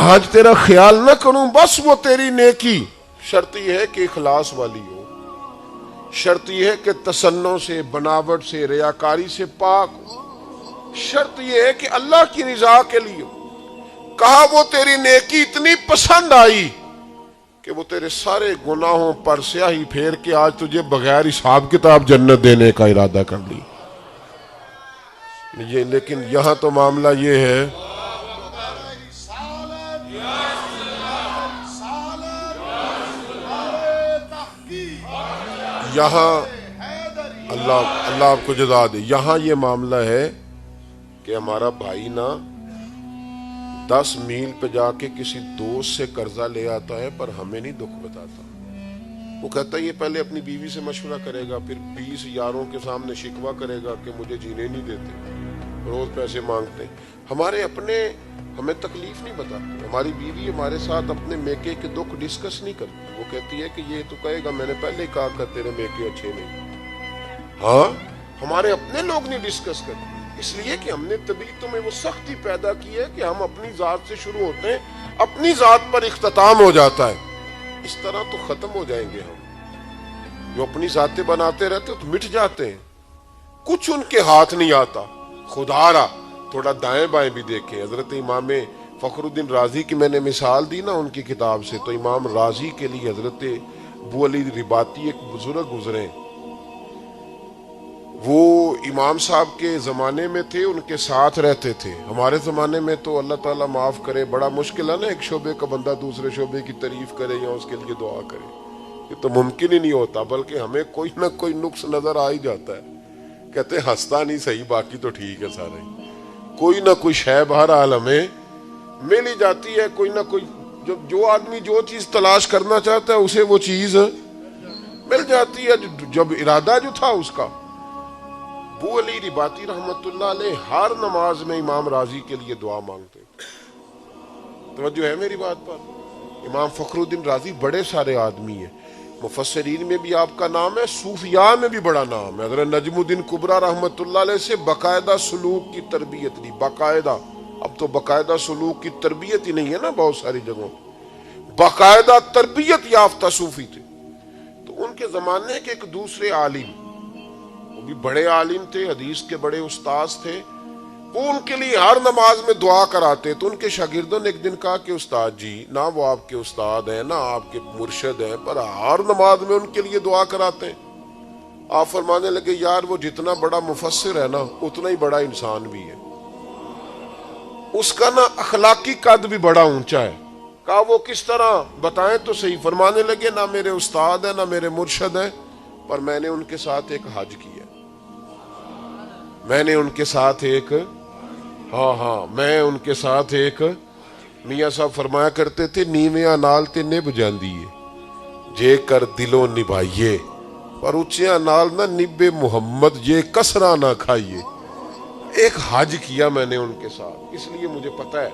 آج تیرا خیال نہ کروں؟ بس وہ تیری نیکی، شرط یہ ہے کہ اخلاص والی ہو، شرط یہ ہے کہ تصنع سے، بناوٹ سے، ریاکاری سے پاک ہو، شرط یہ ہے کہ اللہ کی رضا کے لیے ہو۔ کہا وہ تیری نیکی اتنی پسند آئی کہ وہ تیرے سارے گناہوں پر سیاہی پھیر کے آج تجھے بغیر حساب کتاب جنت دینے کا ارادہ کر لی۔ لیکن یہاں تو معاملہ یہ ہے یہاں اللہ آپ کو جزا دے، یہاں یہ معاملہ ہے کہ ہمارا بھائی نا 10 میل پہ جا کے کسی دوست سے قرضہ لے آتا ہے پر ہمیں نہیں دکھ بتاتا۔ وہ کہتا ہے یہ پہلے اپنی بیوی سے مشورہ کرے گا، پھر 20 یاروں کے سامنے شکوہ کرے گا کہ مجھے جینے نہیں دیتے، روز پیسے مانگتے۔ ہمارے اپنے ہمیں تکلیف نہیں بتاتے، ہماری بیوی ہمارے ساتھ اپنے میکے کے دکھ ڈسکس نہیں کرتی۔ وہ کہتی ہے کہ یہ تو کہے گا میں نے پہلے ہی کہا کہ تیرے میکے اچھے نہیں۔ ہاں ہمارے اپنے لوگ نہیں ڈسکس کرتے، اس لیے کہ ہم نے طبیعتوں میں وہ سختی پیدا کی ہے کہ ہم اپنی ذات سے شروع ہوتے ہیں، اپنی ذات پر اختتام ہو جاتا ہے۔ اس طرح تو ختم ہو جائیں گے ہم، جو اپنی ذاتیں بناتے رہتے تو مٹ جاتے ہیں، کچھ ان کے ہاتھ نہیں آتا۔ خدا را تھوڑا دائیں بائیں بھی دیکھیں، حضرت امام فخر الدین رازی کی میں نے مثال دی نا ان کی کتاب سے، تو امام رازی کے لیے حضرت ابو علی رباطی ایک بزرگ گزرے، وہ امام صاحب کے زمانے میں تھے، ان کے ساتھ رہتے تھے۔ ہمارے زمانے میں تو اللہ تعالیٰ معاف کرے بڑا مشکل ہے نا، ایک شعبے کا بندہ دوسرے شعبے کی تعریف کرے یا اس کے لیے دعا کرے، یہ تو ممکن ہی نہیں ہوتا، بلکہ ہمیں کوئی نہ کوئی نقص نظر آ ہی جاتا ہے، کہتے ہیں ہنستا نہیں صحیح باقی تو ٹھیک ہے سارا ہی، کوئی نہ کوئی شے بہرحال ہمیں مل ہی جاتی ہے، کوئی نہ کوئی جو آدمی جو چیز تلاش کرنا چاہتا ہے اسے وہ چیز مل جاتی ہے، جب ارادہ جو تھا اس کا۔ ابو علی رباطی رحمت اللہ علیہ ہر نماز میں امام راضی کے لیے دعا مانگتے، توجہ ہے میری بات پر؟ امام فخر الدین رازی بڑے سارے آدمی ہیں، مفسرین میں بھی آپ کا نام ہے، صوفیاء میں بھی بڑا نام ہے۔ حضرت نجم الدین کبریٰ رحمت اللہ علیہ سے باقاعدہ سلوک کی تربیت لی، باقاعدہ، اب تو باقاعدہ سلوک کی تربیت ہی نہیں ہے نا بہت ساری جگہوں، باقاعدہ تربیت یافتہ صوفی تھے۔ تو ان کے زمانے کے ایک دوسرے عالم، وہ بھی بڑے عالم تھے، حدیث کے بڑے استاذ تھے، وہ ان کے لیے ہر نماز میں دعا کراتے۔ تو ان کے شاگردوں نے ایک دن کہا کہ استاد جی، نہ وہ آپ کے استاد ہیں نہ آپ کے مرشد ہیں، پر ہر نماز میں ان کے لیے دعا کراتے ہیں۔ آپ فرمانے لگے یار وہ جتنا بڑا مفسر ہے نا اتنا ہی بڑا انسان بھی ہے، اس کا نا اخلاقی قد بھی بڑا اونچا ہے۔ کہا وہ کس طرح بتائیں تو صحیح؟ فرمانے لگے نہ میرے استاد ہیں نہ میرے مرشد ہیں، پر میں نے ان کے ساتھ ایک حج کیا، میں نے ان کے ساتھ ایک میں ان کے ساتھ ایک، میاں صاحب فرمایا کرتے تھے نیویاں نال تے نبھ جاندی ہے جے کر دلوں نبھائیے، پر اچیاں نال نہ نبے محمد جے کسرا نہ کھائیے۔ ایک حج کیا میں نے ان کے ساتھ، اس لیے مجھے پتا ہے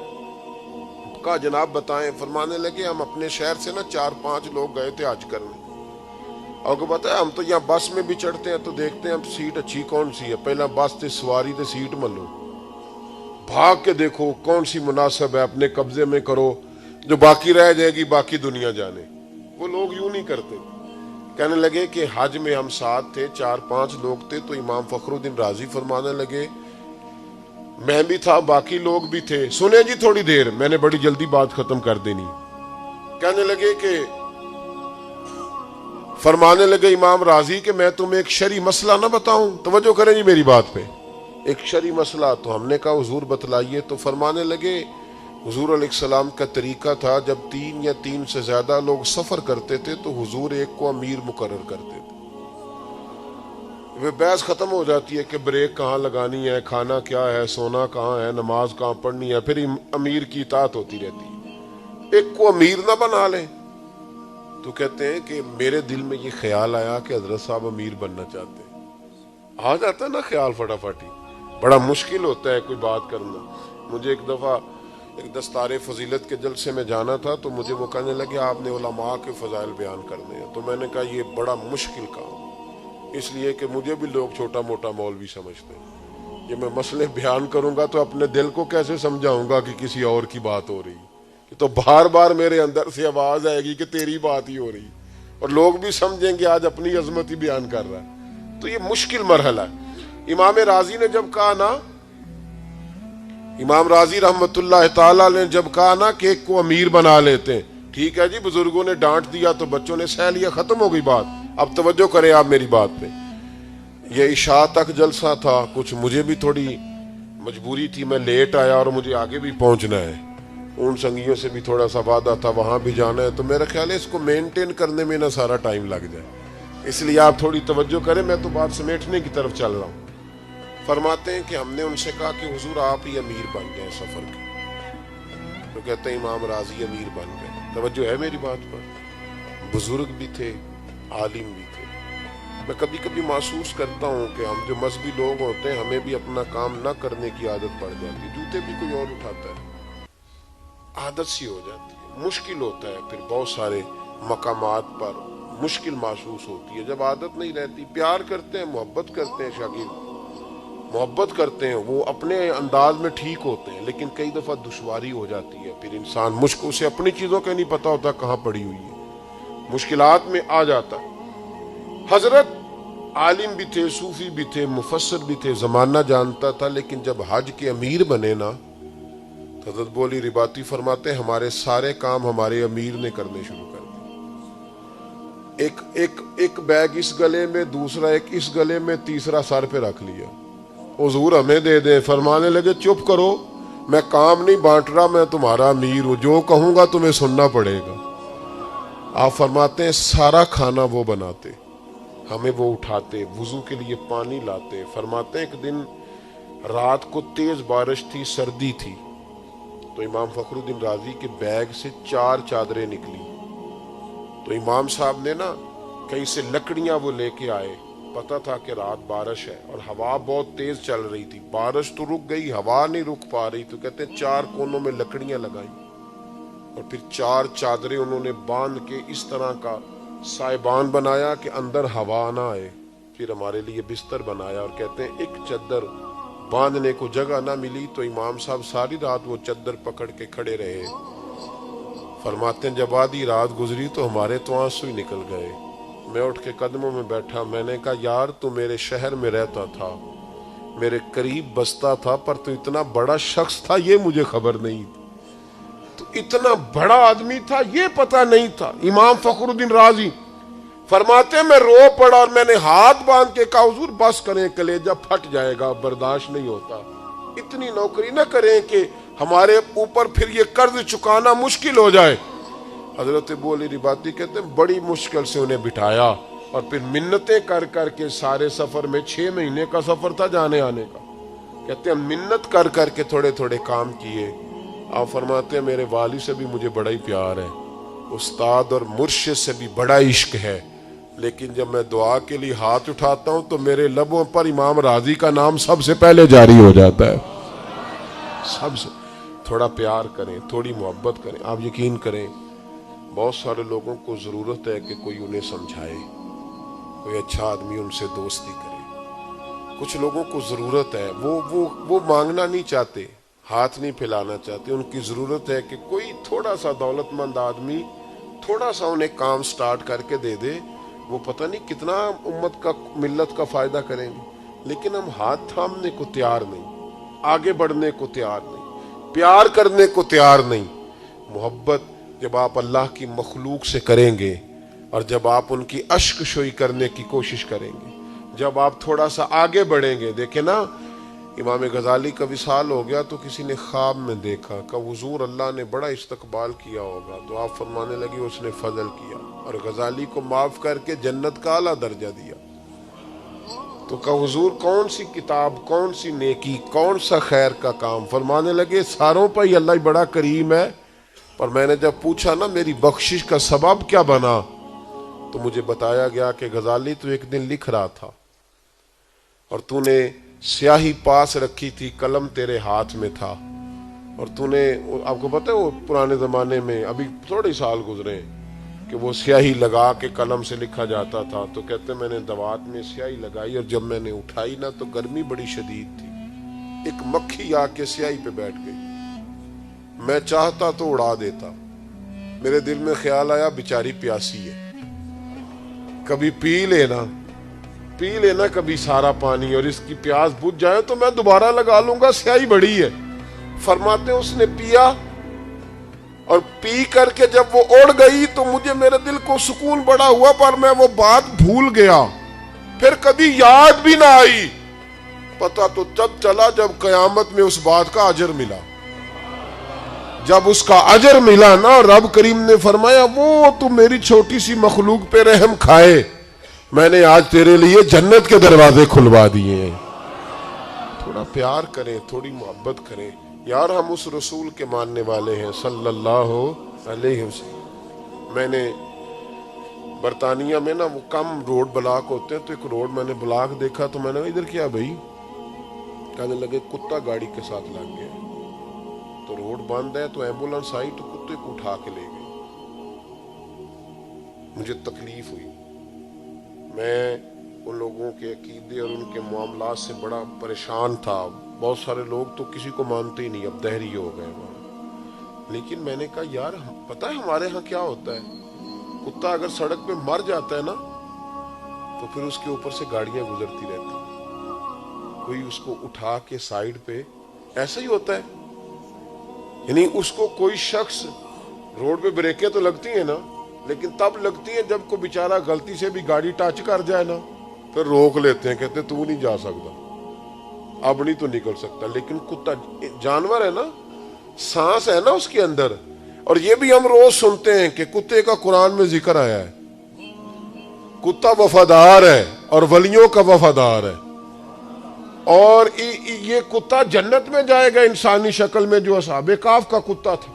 کہا جناب بتائیں. فرمانے لگے ہم اپنے شہر سے نا 4-5 لوگ گئے تھے حج کرنے, اور کو بتایا ہم تو یہاں بس میں بھی چڑھتے ہیں تو دیکھتے ہیں سیٹ اچھی کون سی ہے, پہلا بس تے سواری تے سیٹ ملو, بھاگ کے دیکھو کون سی مناسب ہے, اپنے قبضے میں کرو, جو باقی رہ جائے گی باقی دنیا جانے. وہ لوگ یوں نہیں کرتے. کہنے لگے کہ حج میں ہم ساتھ تھے, 4-5 لوگ تھے, تو امام فخر الدین رازی فرمانے لگے میں بھی تھا, باقی لوگ بھی تھے. سنیں جی تھوڑی دیر, میں نے بڑی جلدی بات ختم کر دینی. کہنے لگے کہ فرمانے لگے امام راضی کہ میں تمہیں ایک شرعی مسئلہ نہ بتاؤں. توجہ کریں جی میری بات پہ. ایک شرعی مسئلہ. تو ہم نے کہا حضور بتلائیے. تو فرمانے لگے حضور علیہ السلام کا طریقہ تھا جب 3 یا 3 سے زیادہ لوگ سفر کرتے تھے تو حضور ایک کو امیر مقرر کرتے تھے. وہ بحث ختم ہو جاتی ہے کہ بریک کہاں لگانی ہے, کھانا کیا ہے, سونا کہاں ہے, نماز کہاں پڑھنی ہے, پھر امیر کی اطاعت ہوتی رہتی ہے. ایک کو امیر نہ بنا لیں. تو کہتے ہیں کہ میرے دل میں یہ خیال آیا کہ حضرت صاحب امیر بننا چاہتے ہیں. آ جاتا ہے نا خیال فٹافٹ ہی. بڑا مشکل ہوتا ہے کوئی بات کرنا. مجھے ایک دفعہ ایک دستار فضیلت کے جلسے میں جانا تھا, تو مجھے وہ کہنے لگے آپ نے علماء کے فضائل بیان کرنے ہیں. تو میں نے کہا یہ بڑا مشکل کام, اس لیے کہ مجھے بھی لوگ چھوٹا موٹا مولوی سمجھتے ہیں. یہ میں مسئلے بیان کروں گا تو اپنے دل کو کیسے سمجھاؤں گا کہ کسی اور کی بات ہو رہی, تو بار بار میرے اندر سے آواز آئے گی کہ تیری بات ہی ہو رہی, اور لوگ بھی سمجھیں گے آج اپنی عظمت ہی بیان کر رہا ہے. تو یہ مشکل مرحلہ ہے. امام راضی نے جب کہا نا, امام راضی رحمت اللہ تعالی نے جب کہا نا کہ ایک کو امیر بنا لیتے ہیں, ٹھیک ہے جی, بزرگوں نے ڈانٹ دیا تو بچوں نے سہ لیا, ختم ہو گئی بات. اب توجہ کریں آپ میری بات پہ. یہ عشاء تک جلسہ تھا, کچھ مجھے بھی تھوڑی مجبوری تھی, میں لیٹ آیا اور مجھے آگے بھی پہنچنا ہے, ان سنگیوں سے بھی تھوڑا سا وعدہ تھا, وہاں بھی جانا ہے. تو میرا خیال ہے اس کو مینٹین کرنے میں نہ سارا ٹائم لگ جائے, اس لیے آپ تھوڑی توجہ کریں, میں تو بات سمیٹنے کی طرف چل رہا ہوں. فرماتے ہیں کہ ہم نے ان سے کہا کہ حضور آپ ہی امیر بن گئے سفر کے. تو کہتے ہیں امام راضی امیر بن گئے. توجہ ہے میری بات پر. بزرگ بھی تھے, عالم بھی تھے. میں کبھی کبھی محسوس کرتا ہوں کہ ہم جو مذہبی لوگ ہوتے ہیں ہمیں بھی اپنا کام نہ کرنے کی عادت پڑ جاتی ہے. جوتے بھی کوئی اور اٹھاتا ہے, عادت سی ہو جاتی ہے, مشکل ہوتا ہے. پھر بہت سارے مقامات پر مشکل محسوس ہوتی ہے جب عادت نہیں رہتی. پیار کرتے ہیں, محبت کرتے ہیں, شاگرد محبت کرتے ہیں, وہ اپنے انداز میں ٹھیک ہوتے ہیں, لیکن کئی دفعہ دشواری ہو جاتی ہے. پھر انسان مشکل سے اپنی چیزوں کا نہیں پتا ہوتا کہاں پڑی ہوئی ہے, مشکلات میں آ جاتا. حضرت عالم بھی تھے, صوفی بھی تھے, مفسر بھی تھے, زمانہ جانتا تھا, لیکن جب حج کے امیر بنے نا, حضرت بولی رباطی فرماتے ہمارے سارے کام ہمارے امیر نے کرنے شروع کر دیے. ایک بیگ اس گلے میں, دوسرا ایک اس گلے میں, تیسرا سر پہ رکھ لیا, حضور ہمیں دے دیں. فرمانے لگے چپ کرو, میں کام نہیں بانٹ رہا, میں تمہارا امیر ہوں, جو کہوں گا تمہیں سننا پڑے گا. آپ فرماتے ہیں سارا کھانا وہ بناتے, ہمیں وہ اٹھاتے, وضو کے لیے پانی لاتے. فرماتے ہیں ایک دن رات کو تیز بارش تھی, سردی تھی, تو امام فخر الدین رازی کے بیگ سے 4 چادریں نکلی. تو امام صاحب نے نا کہیں سے لکڑیاں وہ لے کے آئے, پتا تھا کہ رات بارش ہے اور ہوا بہت تیز چل رہی تھی. بارش تو رک گئی, ہوا نہیں رک پا رہی, تو کہتے ہیں 4 کونوں میں لکڑیاں لگائیں اور پھر 4 چادریں انہوں نے باندھ کے اس طرح کا سائبان بنایا کہ اندر ہوا نہ آئے. پھر ہمارے لیے بستر بنایا, اور کہتے ہیں ایک چادر باندھنے کو جگہ نہ ملی تو امام صاحب ساری رات وہ چادر پکڑ کے کھڑے رہے. فرماتے ہیں جب آدھی رات گزری تو ہمارے تو آنسو ہی نکل گئے. میں اٹھ کے قدموں میں بیٹھا, میں نے کہا یار تو میرے شہر میں رہتا تھا, میرے قریب بستا تھا, پر تو اتنا بڑا شخص تھا یہ مجھے خبر نہیں تھی, تو اتنا بڑا آدمی تھا یہ پتہ نہیں تھا. امام فخر الدین رازی فرماتے ہیں میں رو پڑا اور میں نے ہاتھ باندھ کے کہا حضور بس کریں, کلیجہ پھٹ جائے گا, برداشت نہیں ہوتا. اتنی نوکری نہ کریں کہ ہمارے اوپر پھر یہ قرض چکانا مشکل ہو جائے. حضرت بولی رباطی کہتے ہیں بڑی مشکل سے انہیں بٹھایا اور پھر منتیں کر کر کے سارے سفر میں 6 مہینے کا سفر تھا جانے آنے کا. کہتے ہیں منت کر کر کے تھوڑے تھوڑے کام کیے. آپ فرماتے ہیں میرے والد سے بھی مجھے بڑا ہی پیار ہے, استاد اور مرشد سے بھی بڑا عشق ہے, لیکن جب میں دعا کے لیے ہاتھ اٹھاتا ہوں تو میرے لبوں پر امام راضی کا نام سب سے پہلے جاری ہو جاتا ہے. سب سے تھوڑا پیار کریں, تھوڑی محبت کریں. آپ یقین کریں بہت سارے لوگوں کو ضرورت ہے کہ کوئی انہیں سمجھائے, کوئی اچھا آدمی ان سے دوستی کرے. کچھ لوگوں کو ضرورت ہے, وہ مانگنا نہیں چاہتے, ہاتھ نہیں پھیلانا چاہتے. ان کی ضرورت ہے کہ کوئی تھوڑا سا دولت مند آدمی تھوڑا سا انہیں کام سٹارٹ کر کے دے دے. وہ پتہ نہیں کتنا امت کا, ملت کا فائدہ کریں گے. لیکن ہم ہاتھ تھامنے کو تیار نہیں, آگے بڑھنے کو تیار نہیں, پیار کرنے کو تیار نہیں. محبت جب آپ اللہ کی مخلوق سے کریں گے اور جب آپ ان کی اشک شوئی کرنے کی کوشش کریں گے, جب آپ تھوڑا سا آگے بڑھیں گے. دیکھیں نا, امام غزالی کا وصال ہو گیا تو کسی نے خواب میں دیکھا کہ حضور اللہ نے بڑا استقبال کیا ہوگا, تو آپ فرمانے لگے اس نے فضل کیا اور غزالی کو معاف کر کے جنت کا اعلیٰ درجہ دیا. تو کہ حضور کون سی کتاب, کون سی نیکی, کون سا خیر کا کام؟ فرمانے لگے ساروں پر ہی اللہ بڑا کریم ہے, پر میں نے جب پوچھا نا میری بخشش کا سبب کیا بنا, تو مجھے بتایا گیا کہ غزالی تو ایک دن لکھ رہا تھا اور تو نے سیاہی پاس رکھی تھی, قلم تیرے ہاتھ میں تھا, اور تو نے, آپ کو پتہ ہے وہ پرانے زمانے میں ابھی تھوڑے سال گزرے کہ وہ سیاہی لگا کے قلم سے لکھا جاتا تھا. تو کہتے میں نے دوات میں سیاہی لگائی اور جب میں نے اٹھائی نا تو گرمی بڑی شدید تھی, ایک مکھی آ کے سیاہی پہ بیٹھ گئی. میں چاہتا تو اڑا دیتا, میرے دل میں خیال آیا بیچاری پیاسی ہے, کبھی پی لینا کبھی سارا پانی, اور اس کی پیاس بجھ جائے تو میں دوبارہ لگا لوں گا, سیاہی بڑی ہے. فرماتے اس نے پیا اور پی کر کے جب وہ اڑ گئی تو مجھے میرے دل کو سکون بڑا ہوا, پر میں وہ بات بھول گیا, پھر کبھی یاد بھی نہ آئی. پتہ تو تب چلا جب قیامت میں اس بات کا اجر ملا. جب اس کا اجر ملا نا, رب کریم نے فرمایا وہ تو میری چھوٹی سی مخلوق پہ رحم کھائے, میں نے آج تیرے لیے جنت کے دروازے کھلوا دیے ہیں. تھوڑا پیار کریں, تھوڑی محبت کریں یار. ہم اس رسول کے ماننے والے ہیں صلی اللہ علیہ وسلم. میں نے برطانیہ میں نا وہ کم روڈ بلاک ہوتے ہیں, تو ایک روڈ میں نے بلاک دیکھا, تو میں نے ادھر کیا بھائی, کہنے لگے کتا گاڑی کے ساتھ لگ گیا, تو روڈ بند ہے, تو ایمبولنس آئی تو کتے کو اٹھا کے لے گئی. مجھے تکلیف ہوئی, میں ان لوگوں کے عقیدے اور ان کے معاملات سے بڑا پریشان تھا. بہت سارے لوگ تو کسی کو مانتے ہی نہیں, اب دہری ہو گئے وہاں. لیکن میں نے کہا یار پتہ ہے ہمارے ہاں کیا ہوتا ہے, کتا اگر سڑک پہ مر جاتا ہے نا تو پھر اس کے اوپر سے گاڑیاں گزرتی رہتی, کوئی اس کو اٹھا کے سائیڈ پہ, ایسا ہی ہوتا ہے. یعنی اس کو کوئی شخص, روڈ پہ بریکیں تو لگتی ہیں نا, لیکن تب لگتی ہیں جب کوئی بیچارہ غلطی سے بھی گاڑی ٹچ کر جائے نا, پھر روک لیتے ہیں, کہتے تو نہیں جا سکتا, اب نہیں تو نکل سکتا. لیکن کتا جانور ہے نا, سانس ہے نا اس کے اندر. اور یہ بھی ہم روز سنتے ہیں کہ کتے کا قرآن میں ذکر آیا ہے, کتا وفادار ہے اور ولیوں کا وفادار ہے, اور یہ کتا جنت میں جائے گا انسانی شکل میں جو اصحاب کہف کا کتا تھا.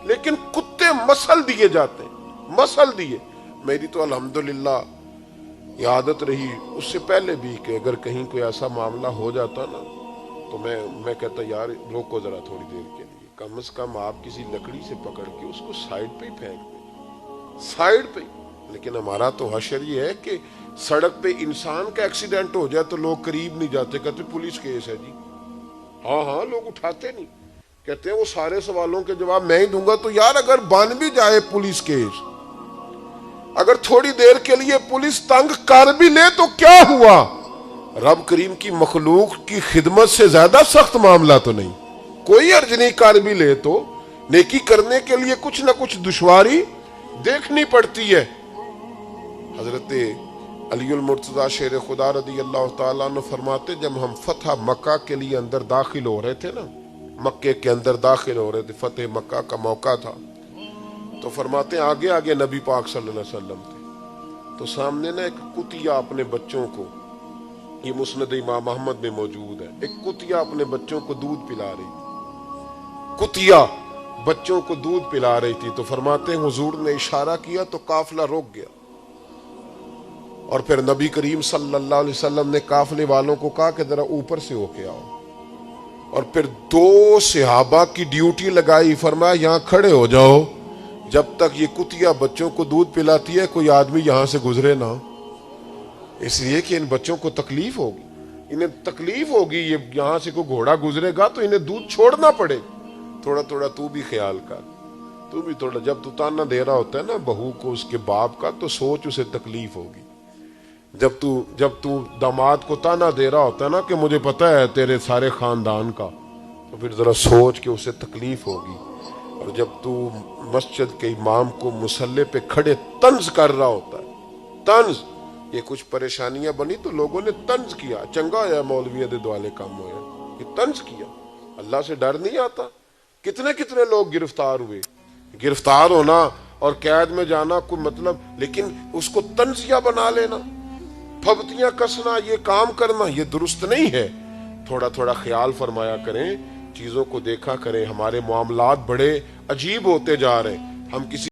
لیکن کتے مسل دیے جاتے ہیں, مسل دیے. میری تو الحمدللہ یہ عادت رہی اس سے پہلے بھی کہ اگر کہیں کوئی ایسا معاملہ ہو جاتا نا تو میں کہتا یار روکو ذرا تھوڑی دیر کے لیے, کم از کم آپ کسی لکڑی سے پکڑ کے اس کو سائیڈ پہ ہی پھینک دیں, سائیڈ پہ. لیکن ہمارا تو حشر یہ ہے کہ سڑک پہ انسان کا ایکسیڈنٹ ہو جائے تو لوگ قریب نہیں جاتے, کہتے پولیس کیس ہے جی. ہاں لوگ اٹھاتے نہیں, کہتے ہیں وہ سارے سوالوں کے جواب میں ہی دوں گا. تو یار اگر بن بھی جائے پولیس کیس, اگر تھوڑی دیر کے لیے پولیس تنگ کر بھی لے تو کیا ہوا, رب کریم کی مخلوق کی خدمت سے زیادہ سخت معاملہ تو نہیں. کوئی عرض نہیں کر بھی لے تو نیکی کرنے کے لیے کچھ نہ کچھ دشواری دیکھنی پڑتی ہے. حضرت علی المرتضی شیر خدا رضی اللہ تعالیٰ عنہ فرماتے جب ہم فتح مکہ کے لیے اندر داخل ہو رہے تھے نا, مکے کے اندر داخل ہو رہے تھے, فتح مکہ کا موقع تھا, تو فرماتے آگے آگے نبی پاک صلی اللہ علیہ وسلم تھے, تو سامنے نا ایک کتیا اپنے بچوں کو, یہ مسند امام احمد میں موجود ہے, ایک کتیا اپنے بچوں کو دودھ پلا رہی تھی, کتیا بچوں کو دودھ پلا رہی تھی. تو فرماتے ہیں حضور نے اشارہ کیا تو قافلہ رک گیا, اور پھر نبی کریم صلی اللہ علیہ وسلم نے قافلے والوں کو کہا کہ ذرا اوپر سے ہو کے آؤ. اور پھر 2 صحابہ کی ڈیوٹی لگائی، فرمایا یہاں کھڑے ہو جاؤ، جب تک یہ کتیا بچوں کو دودھ پلاتی ہے کوئی آدمی یہاں سے گزرے نہ، اس لیے کہ ان بچوں کو تکلیف ہوگی، انہیں تکلیف ہوگی، یہ یہاں سے کوئی گھوڑا گزرے گا تو انہیں دودھ چھوڑنا پڑے گا، تھوڑا تھوڑا تو بھی خیال کر، تو بھی تھوڑا، جب تو تانا دے رہا ہوتا ہے نا بہو کو اس کے باپ کا تو سوچ اسے تکلیف ہوگی، جب تو داماد کو تانا دے رہا ہوتا ہے نا کہ مجھے پتہ ہے تیرے سارے خاندان کا، تو پھر ذرا سوچ کہ اسے تکلیف ہوگی، اور جب تو مسجد کے امام کو مصلی پہ کھڑے طنز کر رہا ہوتا ہے، طنز، یہ کچھ پریشانیاں بنی تو لوگوں نے طنز کیا، چنگا ہے مولوی دے دوالے کام ہویا، یہ طنز کیا، اللہ سے ڈر نہیں آتا؟ کتنے کتنے لوگ گرفتار ہوئے، گرفتار ہونا اور قید میں جانا کوئی مطلب، لیکن اس کو طنزیہ بنا لینا، پھبتیاں کسنا، یہ کام کرنا، یہ درست نہیں ہے۔ تھوڑا تھوڑا خیال فرمایا کریں، چیزوں کو دیکھا کریں، ہمارے معاملات بڑے عجیب ہوتے جا رہے ہیں، ہم کسی